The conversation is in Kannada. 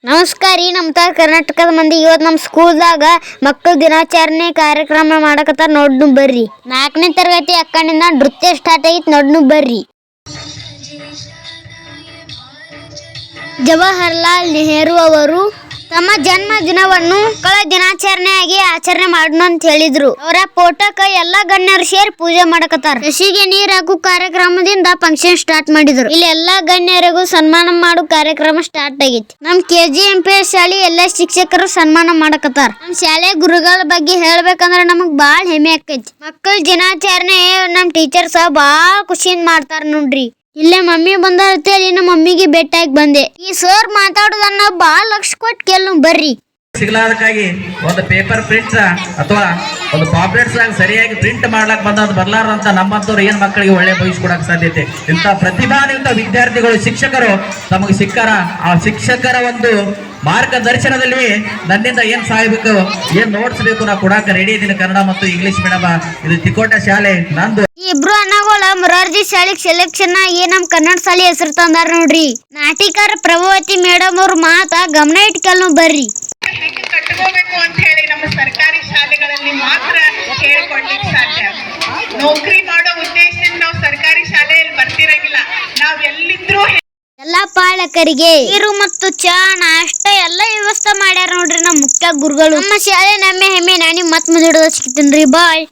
ನಮಸ್ಕಾರ ರೀ. ನಮ್ಮ ಕರ್ನಾಟಕದ ಮಂದಿ ಇವತ್ತು ನಮ್ಮ ಸ್ಕೂಲ್ದಾಗ ಮಕ್ಕಳ ದಿನಾಚರಣೆ ಕಾರ್ಯಕ್ರಮ ಮಾಡಕತ್ತಾರ. ನೋಡ್ನು ಬರ್ರಿ. 4ನೇ ತರಗತಿ ಅಕ್ಕನಿಂದ ನೃತ್ಯ ಸ್ಟಾರ್ಟ್ ಆಗಿತ್ತು. ನೋಡ್ನು ಬರ್ರಿ. ಜವಾಹರ್ಲಾಲ್ ನೆಹರು ಅವರು ತಮ್ಮ ಜನ್ಮ ದಿನವನ್ನು ಮಕ್ಕಳ ದಿನಾಚರಣೆಯಾಗಿ ಆಚರಣೆ ಮಾಡೋಣ ಅಂತ ಹೇಳಿದ್ರು. ಅವರ ಫೋಟೋಕ್ಕೆ ಎಲ್ಲಾ ಗಣ್ಯರು ಸೇರಿ ಪೂಜೆ ಮಾಡಕತ್ತಾರ. ಕೃಷಿಗೆ ನೀರ್ ಹಾಕು ಕಾರ್ಯಕ್ರಮದಿಂದ ಫಂಕ್ಷನ್ ಸ್ಟಾರ್ಟ್ ಮಾಡಿದ್ರು. ಇಲ್ಲಿ ಎಲ್ಲಾ ಗಣ್ಯರಿಗೂ ಸನ್ಮಾನ ಮಾಡೋ ಕಾರ್ಯಕ್ರಮ ಸ್ಟಾರ್ಟ್ ಆಗಿತ್ತು. ನಮ್ KGMPS ಶಾಲೆ ಎಲ್ಲಾ ಶಿಕ್ಷಕರು ಸನ್ಮಾನ ಮಾಡಕತ್ತಾರ. ನಮ್ ಶಾಲೆ ಗುರುಗಳ ಬಗ್ಗೆ ಹೇಳ್ಬೇಕಂದ್ರ ನಮಗ್ ಬಾಳ್ ಹೆಮ್ಮೆ ಆಕೈತಿ. ಮಕ್ಕಳ ದಿನಾಚರಣೆ ನಮ್ ಟೀಚರ್ಸ್ ಬಾಳ್ ಖುಷಿಯಿಂದ ಮಾಡ್ತಾರ ನೋಡ್ರಿ. ಇಲ್ಲೇ ಮಮ್ಮಿ ಬಂದೈತಿ. ನಮ್ಮ ಮಮ್ಮಿಗೆ ಭೇಟಿಯಾಗಿ ಬಂದೆ. ಈ ಸರ್ ಮಾತಾಡೋದನ್ನ ಬಾಳ ಲಕ್ಷ ಕೊಟ್ಟು ಕೇಳು ಬರ್ರಿ. ಸಿಗಲಾದಕ್ಕಾಗಿ ಒಂದು ಪೇಪರ್ ಪ್ರಿಂಟ್ ಅಥವಾ ಒಂದು ಪಾಂಪ್ಲೆಟ್ಸ್ ಆಗಿ ಸರಿಯಾಗಿ ಪ್ರಿಂಟ್ ಮಾಡ್ಲಾಕ್ ಬಂದದ್ದು ಬರ್ಲಾರಂತ ನಮ್ಮಂತವ್ರು ಏನ್ ಮಕ್ಕಳಿಗೆ ಒಳ್ಳೆ ಭವಿಷ್ಯ ಸಾಧ್ಯತೆ. ಇಂಥ ಪ್ರತಿಭಾನ್ವಿತ ವಿದ್ಯಾರ್ಥಿಗಳು ಶಿಕ್ಷಕರು ತಮಗೆ ಸಿಕ್ಕಾರ. ಆ ಶಿಕ್ಷಕರ ಒಂದು ಮಾರ್ಗದರ್ಶನದಲ್ಲಿ ನನ್ನಿಂದ ಏನ್ ಸಾಯ್ಬೇಕು, ಏನ್ ನೋಟ್ಸ್ ಬೇಕು ನಾ ಕೊಡಾಕ ರೆಡಿ ಇದೀನಿ. ಕನ್ನಡ ಮತ್ತು ಇಂಗ್ಲಿಷ್ ಮೀಡಿಯಂ ಇದು ತಿಕೋಟ ಶಾಲೆ ನಂದು. ಇಬ್ರು ಅಣ್ಣಗಳ ಮೊರಾರ್ಜಿ ಶಾಲೆಗೆ ಸೆಲೆಕ್ಷನ್ ಆಗಿ ನಮ್ ಕನ್ನಡ ಶಾಲೆ ಹೆಸರು ತಂದಾರ ನೋಡ್ರಿ. ನಾಟಿಕಾರ ಪ್ರಭಾವತಿ ಮೇಡಮ್ ಅವ್ರ ಮಾತ ಗಮನ ಇಟ್ಕಲ್ನು ಬರ್ರಿ. ಕಟ್ಕೋಬೇಕು ಅಂತ ಹೇಳಿ ನಮ್ಮ ಸರ್ಕಾರಿ ಶಾಲೆಗಳಲ್ಲಿ ಮಾತ್ರ ಹೇಳ್ಕೊಡ್ಲಿಕ್ಕೆ ಸಾಧ್ಯ. ನೌಕರಿ ಮಾಡೋ ಉದ್ದೇಶದಿಂದ ನಾವು ಸರ್ಕಾರಿ ಶಾಲೆಯಲ್ಲಿ ಬರ್ತಿರಂಗಿಲ್ಲ. ನಾವ್ ಎಲ್ಲಿದ್ರು ಎಲ್ಲಾ ಪಾಲಕರಿಗೆ ನೀರು ಮತ್ತು ಚಾ ನಾಷ್ಟ ಎಲ್ಲ ವ್ಯವಸ್ಥೆ ಮಾಡ್ಯಾರ ನೋಡ್ರಿ ನಮ್ಮ ಮುಖ್ಯ ಗುರುಗಳು. ನಮ್ಮ ಶಾಲೆ ನಮ್ಮ ಹೆಮ್ಮೆ. ನಾನು ಮತ್ ಮುಂದಿಡೋದು ಸಿಗ್ತೀನಿ. ಬಾಯ್.